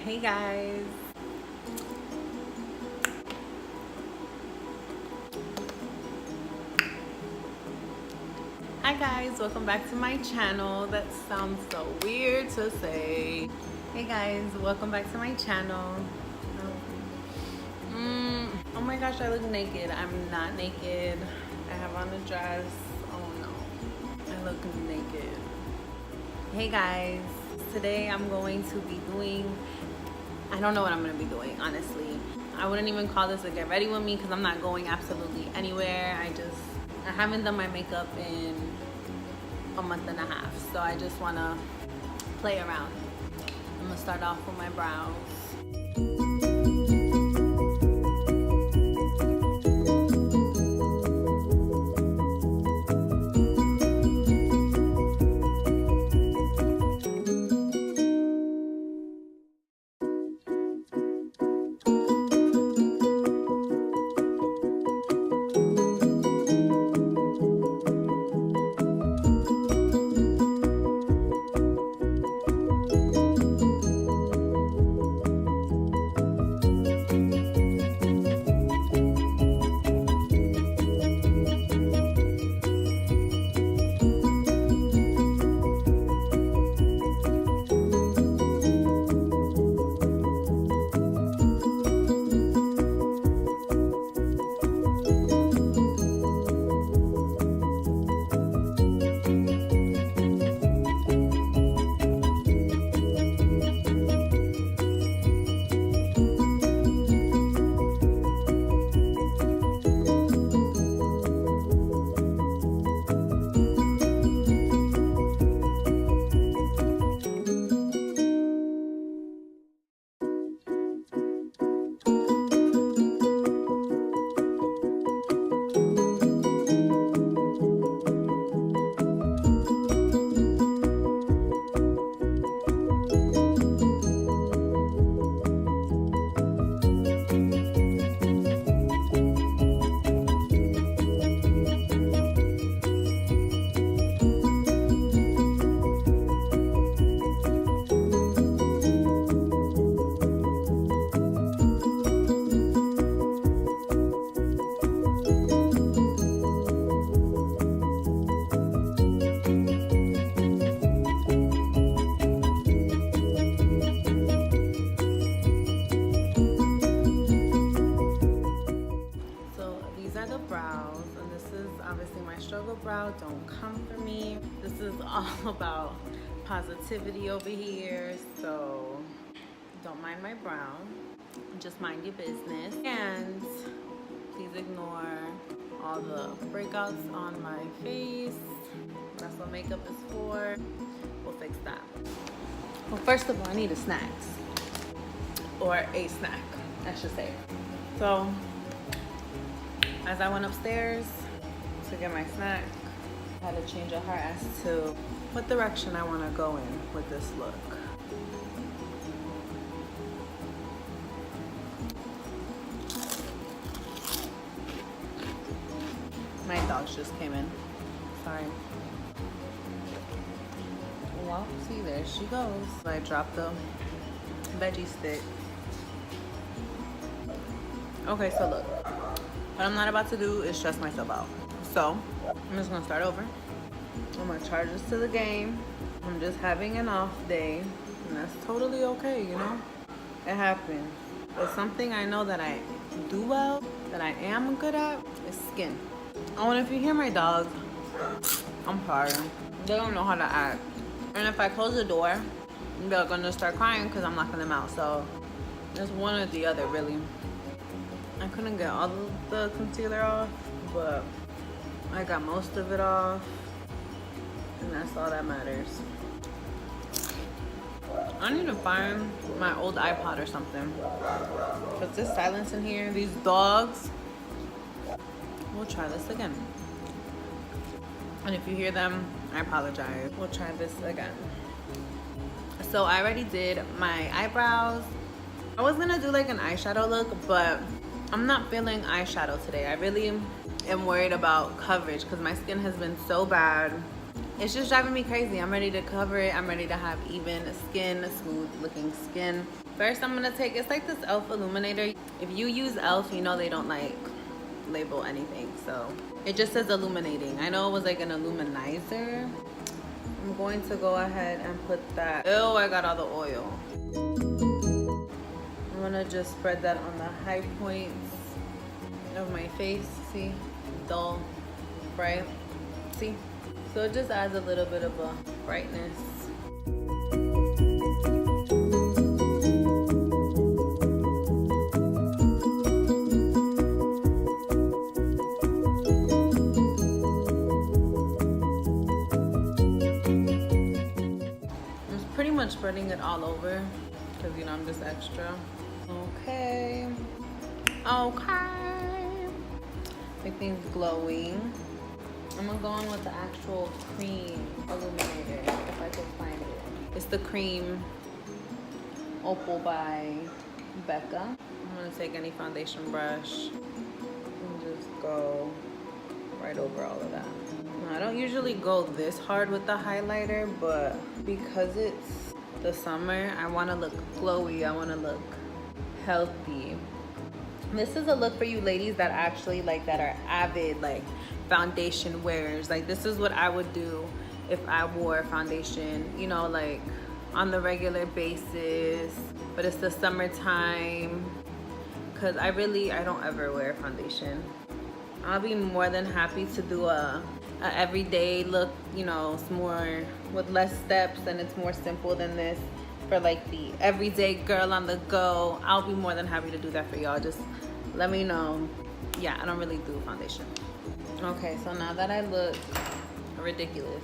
Hey guys. Hi guys, welcome back to my channel. That sounds so weird to say. Hey guys, welcome back to my channel. Oh my gosh, I look naked. I'm not naked. I have on a dress. Oh no, I look naked. Hey guys, today I'm going to be doing, I don't know what I'm going to be doing, honestly. I wouldn't even call this a get ready with me because I'm not going absolutely anywhere. I haven't done my makeup in a month and a half, so I just want to play around. I'm going to start off with my brows. Brow, don't come for me. This is all about positivity over here, so don't mind my brow, just mind your business, and please ignore all the breakouts on my face. That's what makeup is for. We'll fix that. Well, first of all, I need a snack, or a snack I should say. So as I went upstairs to get my snack, I had to change a heart as to what direction I want to go in with this look. My dogs just came in. Sorry. Well, see, there she goes. I dropped the veggie stick. Okay, so look. What I'm not about to do is stress myself out. So, I'm just gonna start over. I'm gonna charge this to the game. I'm just having an off day, and that's totally okay, you know? It happens. But something I know that I do well, that I am good at, is skin. Oh, and if you hear my dogs, I'm sorry. They don't know how to act. And if I close the door, they're gonna start crying because I'm locking them out. So, it's one or the other, really. I couldn't get all of the concealer off, but I got most of it off, and that's all that matters. I need to find my old iPod or something, because this silence in here, these dogs. We'll try this again. And if you hear them, I apologize. We'll try this again. So I already did my eyebrows. I was gonna do like an eyeshadow look, but I'm not feeling eyeshadow today. I really am worried about coverage because my skin has been so bad. It's just driving me crazy. I'm ready to cover it. I'm ready to have even skin, smooth looking skin. First, I'm gonna take, it's like this e.l.f. illuminator. If you use e.l.f., you know they don't like label anything, so it just says illuminating. I know it was like an illuminizer. I'm going to go ahead and put that. Ew, I got all the oil. I'm gonna just spread that on the high points of my face. See, dull, bright. See, so it just adds a little bit of a brightness. Spreading it all over because, you know, I'm just extra. Okay. Everything's glowing. I'm gonna go on with the actual cream illuminator if I can find it. It's the cream Opal by Becca. I'm gonna take any foundation brush and just go right over all of that. Now, I don't usually go this hard with the highlighter, but because it's the summer, I want to look glowy, I want to look healthy. This is a look for you ladies that actually like, that are avid like foundation wearers. Like, this is what I would do if I wore foundation, you know, like on the regular basis, but it's the summertime, because I don't ever wear foundation. I'll be more than happy to do a everyday look, you know, it's more with less steps and it's more simple than this for like the everyday girl on the go. I'll be more than happy to do that for y'all. Just let me know. Yeah, I don't really do foundation. Okay, so now that I look ridiculous,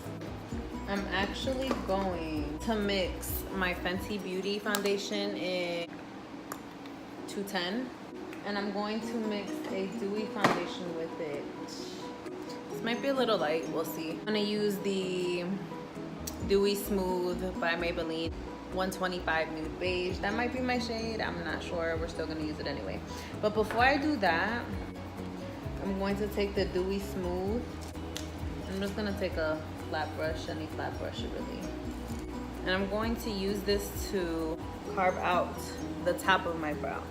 I'm actually going to mix my Fenty Beauty foundation in 210, and I'm going to mix a dewy foundation with it. This might be a little light, we'll see. I'm gonna use the Dewy Smooth by Maybelline 125 Nude Beige. That might be my shade, I'm not sure. We're still gonna use it anyway. But before I do that, I'm going to take the Dewy Smooth. I'm just gonna take a flat brush, any flat brush really. And I'm going to use this to carve out the top of my brow.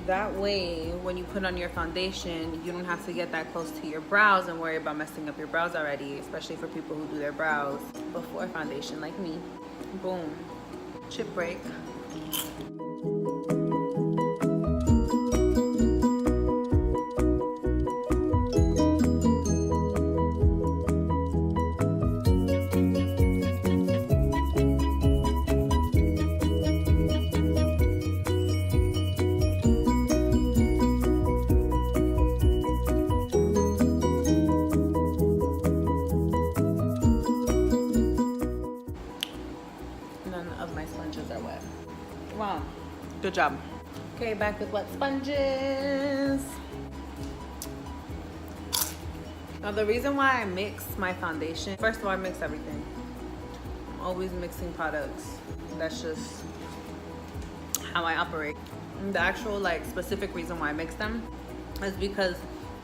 That way, when you put on your foundation, you don't have to get that close to your brows and worry about messing up your brows already, especially for people who do their brows before foundation like me. Boom. Chip break. Wow, good job. Okay, back with wet sponges. Now the reason why I mix my foundation, first of all, I mix everything. I'm always mixing products. That's just how I operate. And the actual like specific reason why I mix them is because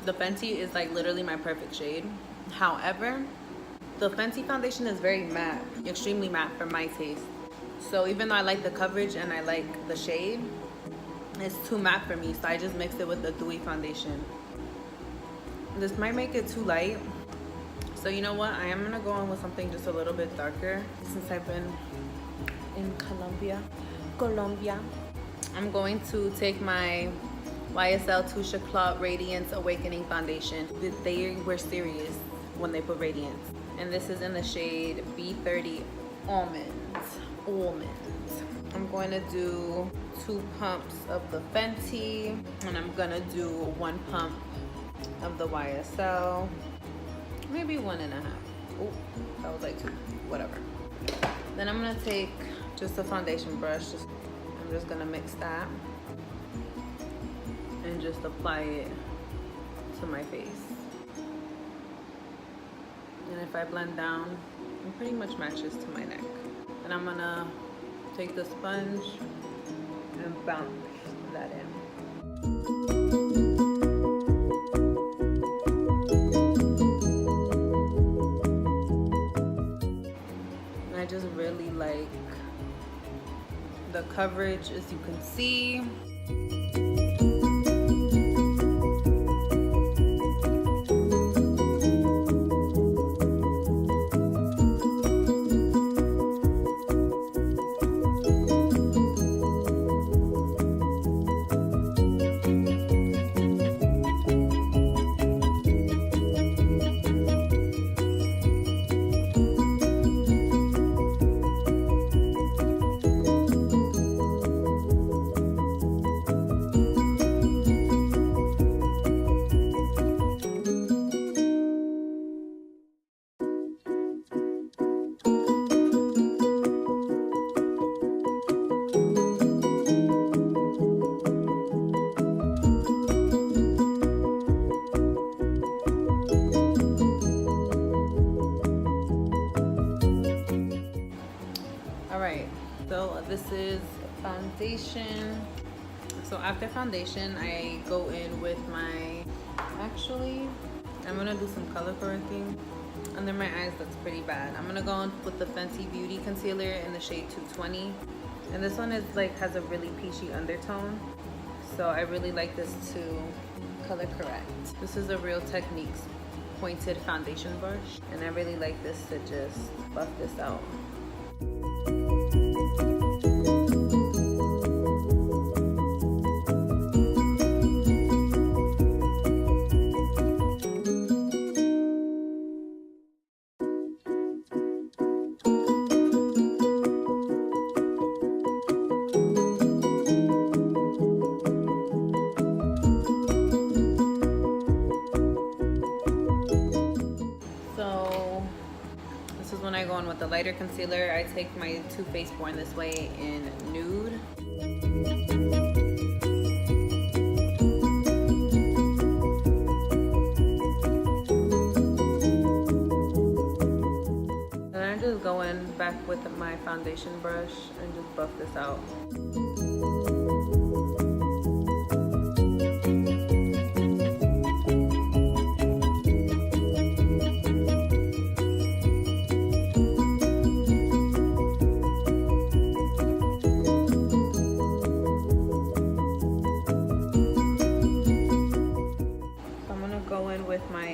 the Fenty is like literally my perfect shade. However, the Fenty foundation is very matte, extremely matte for my taste. So even though I like the coverage and I like the shade, it's too matte for me. So I just mix it with the dewy foundation. This might make it too light. So you know what? I am gonna go on with something just a little bit darker since I've been in Colombia. I'm going to take my YSL Touche Eclat Radiance Awakening Foundation. They were serious when they put Radiance. And this is in the shade B30 Almond. I'm going to do 2 pumps of the Fenty, and I'm gonna do 1 pump of the YSL, maybe 1.5. Oh, that was like 2, whatever. Then I'm gonna take just a foundation brush. I'm just gonna mix that and just apply it to my face. if I blend down, it pretty much matches to my neck. And I'm gonna take the sponge and bounce that in. And I just really like the coverage, as you can see. This is foundation. So after foundation, I go in with my, actually, I'm gonna do some color correcting under my eyes. That's pretty bad. I'm gonna go in with the Fenty Beauty Concealer in the shade 220. And this one is like, has a really peachy undertone. So I really like this to color correct. This is a Real Techniques pointed foundation brush. And I really like this to just buff this out. With the lighter concealer, I take my Too Faced Born This Way in Nude. And I just go in back with my foundation brush and just buff this out.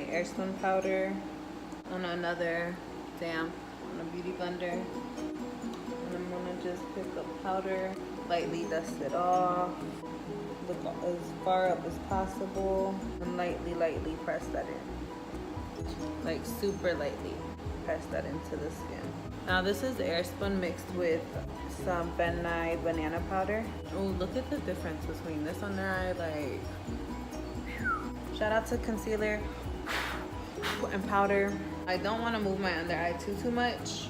Airspun powder on another damp on a beauty blender, and I'm gonna just pick up powder, lightly dust it off, look as far up as possible, and lightly press that in, like super lightly press that into the skin. Now this is Airspun mixed with some Ben Nye Banana Powder. Oh, look at the difference between this under eye, like, shout out to concealer and powder. I don't want to move my under eye too much,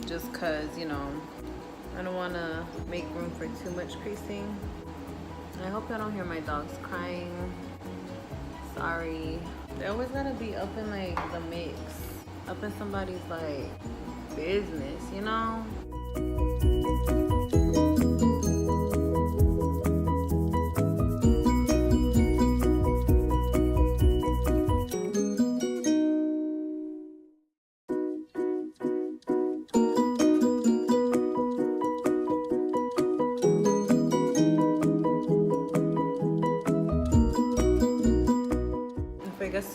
just cause, you know, I don't want to make room for too much creasing. I hope y'all don't hear my dogs crying. Sorry. They always gotta be up in like the mix, up in somebody's like business, you know?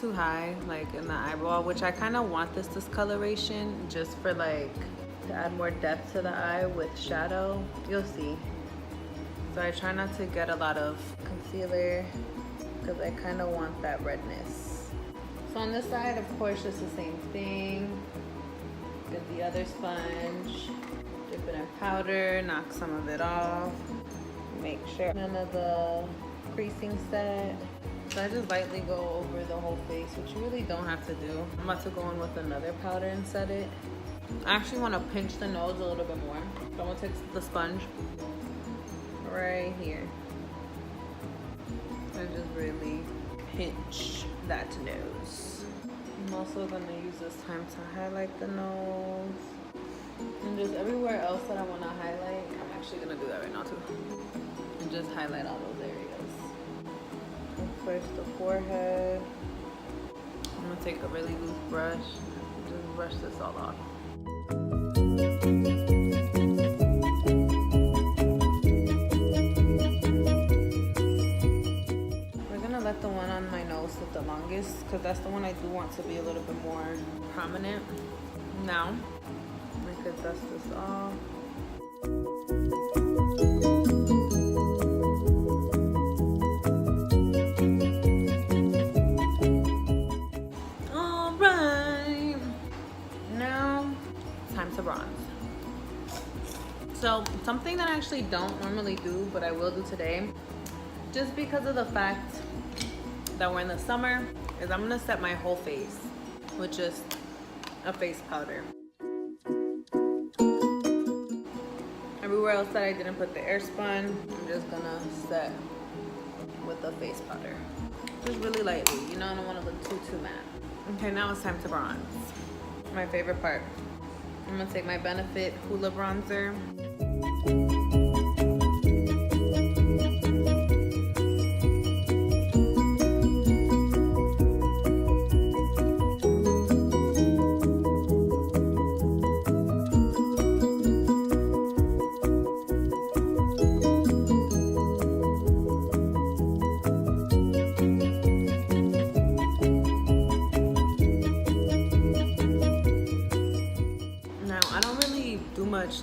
Too high, like in the eyeball, which I kind of want this discoloration just for like to add more depth to the eye with shadow. You'll see. So I try not to get a lot of concealer because I kind of want that redness. So on this side, of course, it's the same thing. Get the other sponge, dip it in powder, knock some of it off, make sure none of the creasing set. So I just lightly go over the whole face, which you really don't have to do. I'm about to go in with another powder and set it. I actually want to pinch the nose a little bit more. So I'm going to take the sponge right here. I just really pinch that nose. I'm also gonna use this time to highlight the nose. And just everywhere else that I wanna highlight, I'm actually gonna do that right now too. And just highlight all those areas. And first the forehead. I'm gonna take a really loose brush and just brush this all off. Let the one on my nose sit the longest because that's the one I do want to be a little bit more prominent. Now I could dust this off. Alright, now time to bronze. So something that I actually don't normally do but I will do today, just because of the fact that we're in the summer, is I'm gonna set my whole face with just a face powder. Everywhere else that I didn't put the Airspun, I'm just gonna set with the face powder. Just really lightly, you know, I don't wanna look too matte. Okay, now it's time to bronze. My favorite part. I'm gonna take my Benefit Hoola bronzer.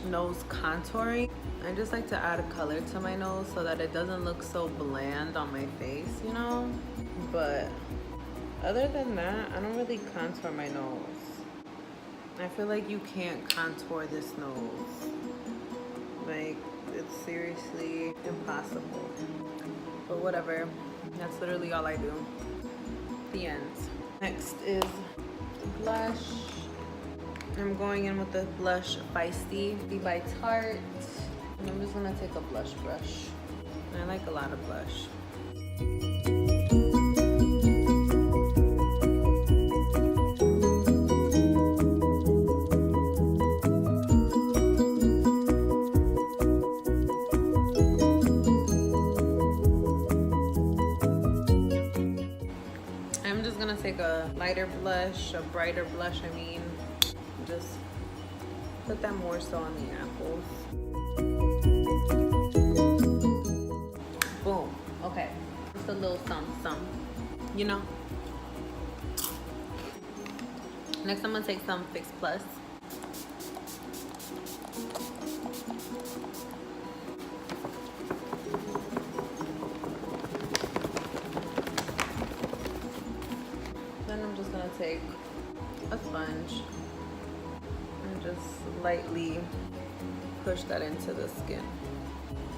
Nose contouring. I just like to add a color to my nose so that it doesn't look so bland on my face, you know? But other than that, I don't really contour my nose. I feel like you can't contour this nose. Like, it's seriously impossible. But whatever, that's literally all I do. The end. Next is blush. I'm going in with the blush Feisty by Tarte. And I'm just gonna take a blush brush. And I like a lot of blush. I'm just gonna take a lighter blush, a brighter blush, I mean. Just put that more so on the apples. Boom. Okay. Just a little some, you know. Next, I'm gonna take some Fix Plus. Then I'm just gonna take a sponge. Just lightly push that into the skin.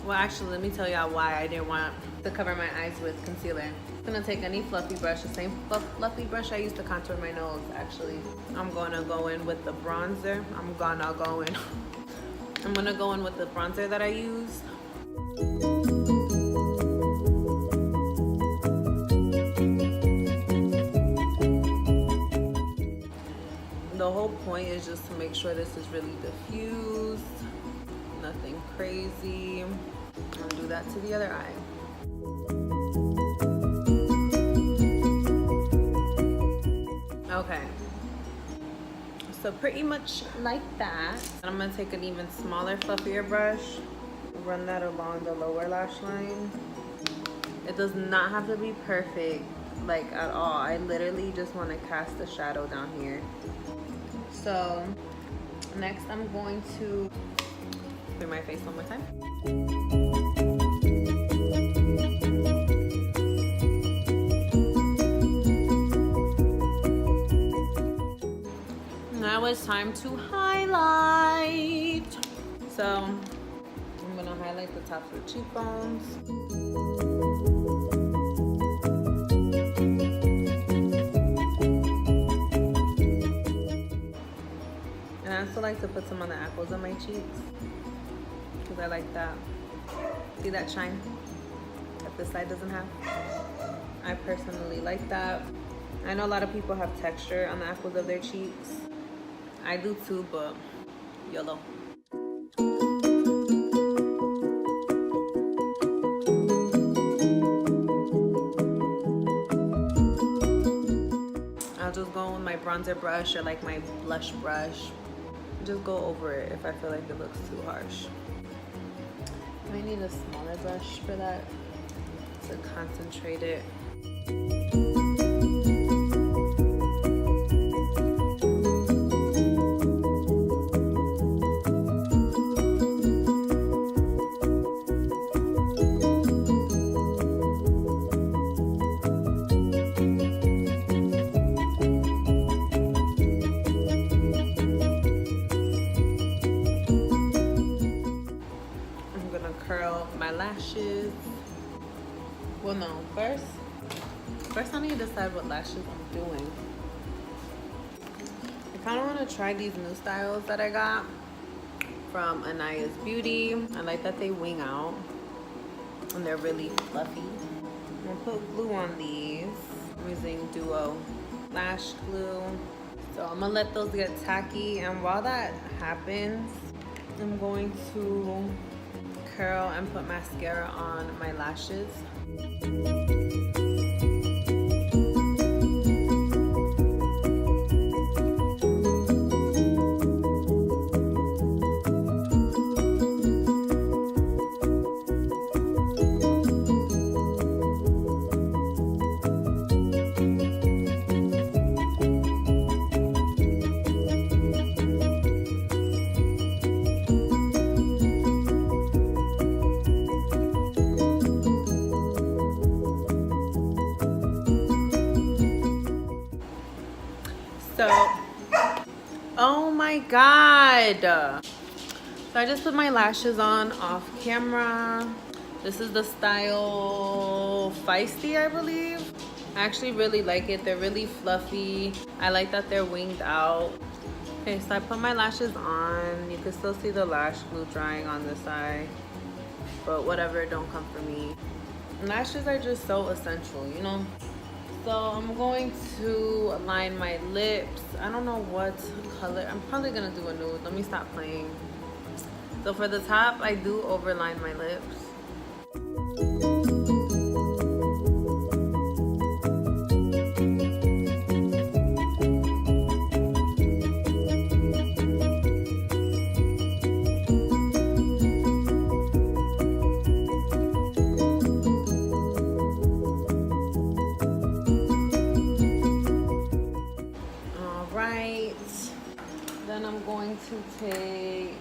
Well, actually, let me tell y'all why I didn't want to cover my eyes with concealer. I'm gonna take any fluffy brush, the same fluffy brush I used to contour my nose, actually. I'm gonna go in with the bronzer. I'm gonna go in with the bronzer that I used. The whole point is just to make sure this is really diffused, nothing crazy. I'll do that to the other eye. Okay, so pretty much like that. And I'm gonna take an even smaller, fluffier brush, run that along the lower lash line. It does not have to be perfect, like at all. I literally just want to cast a shadow down here. So next I'm going to clear my face one more time. Now it's time to highlight. So I'm gonna highlight the tops of the cheekbones. I also like to put some on the apples of my cheeks because I like that. See that shine that this side doesn't have? I personally like that. I know a lot of people have texture on the apples of their cheeks. I do too, but YOLO. I'll just go with my bronzer brush or like my blush brush. Just go over it if I feel like it looks too harsh. I might need a smaller brush for that to concentrate it. Curl my lashes. Well, no, first I need to decide what lashes I'm doing. I kind of want to try these new styles that I got from Aniyah's Beauty. I like that they wing out and they're really fluffy. I'm gonna put glue on these. I'm using Duo lash glue. So I'm gonna let those get tacky, and while that happens, I'm going to curl and put mascara on my lashes. So, oh my God. So I just put my lashes on off camera. This is the style Feisty, I believe. I actually really like it. They're really fluffy. I like that they're winged out. Okay, so I put my lashes on. You can still see the lash glue drying on this side, but whatever, don't come for me. Lashes are just so essential, you know? So I'm going to line my lips. I don't know what color. I'm probably gonna do a nude. Let me stop playing. So for the top, I do overline my lips. To take,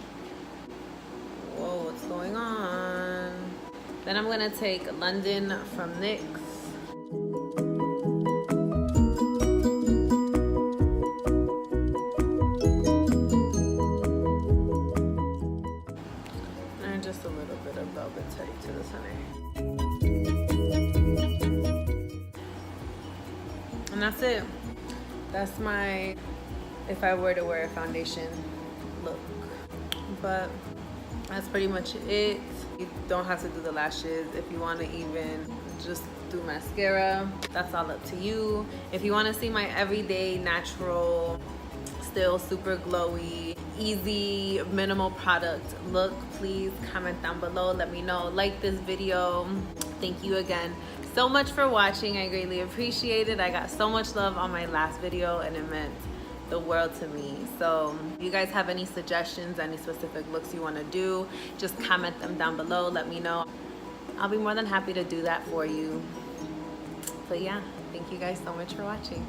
whoa, what's going on? Then I'm gonna take London from NYX. And just a little bit of Velvet Teddy to the center. And that's it. That's my, if I were to wear a foundation look. But that's pretty much it. You don't have to do the lashes. If you want to even just do mascara, that's all up to you. If you want to see my everyday natural, still super glowy, easy, minimal product look, please comment down below. Let me know. Like this video. Thank you again so much for watching. I greatly appreciate it. I got so much love on my last video and it meant the world to me. So if you guys have any suggestions, any specific looks you want to do, just comment them down below. Let me know. I'll be more than happy to do that for you. But yeah, thank you guys so much for watching.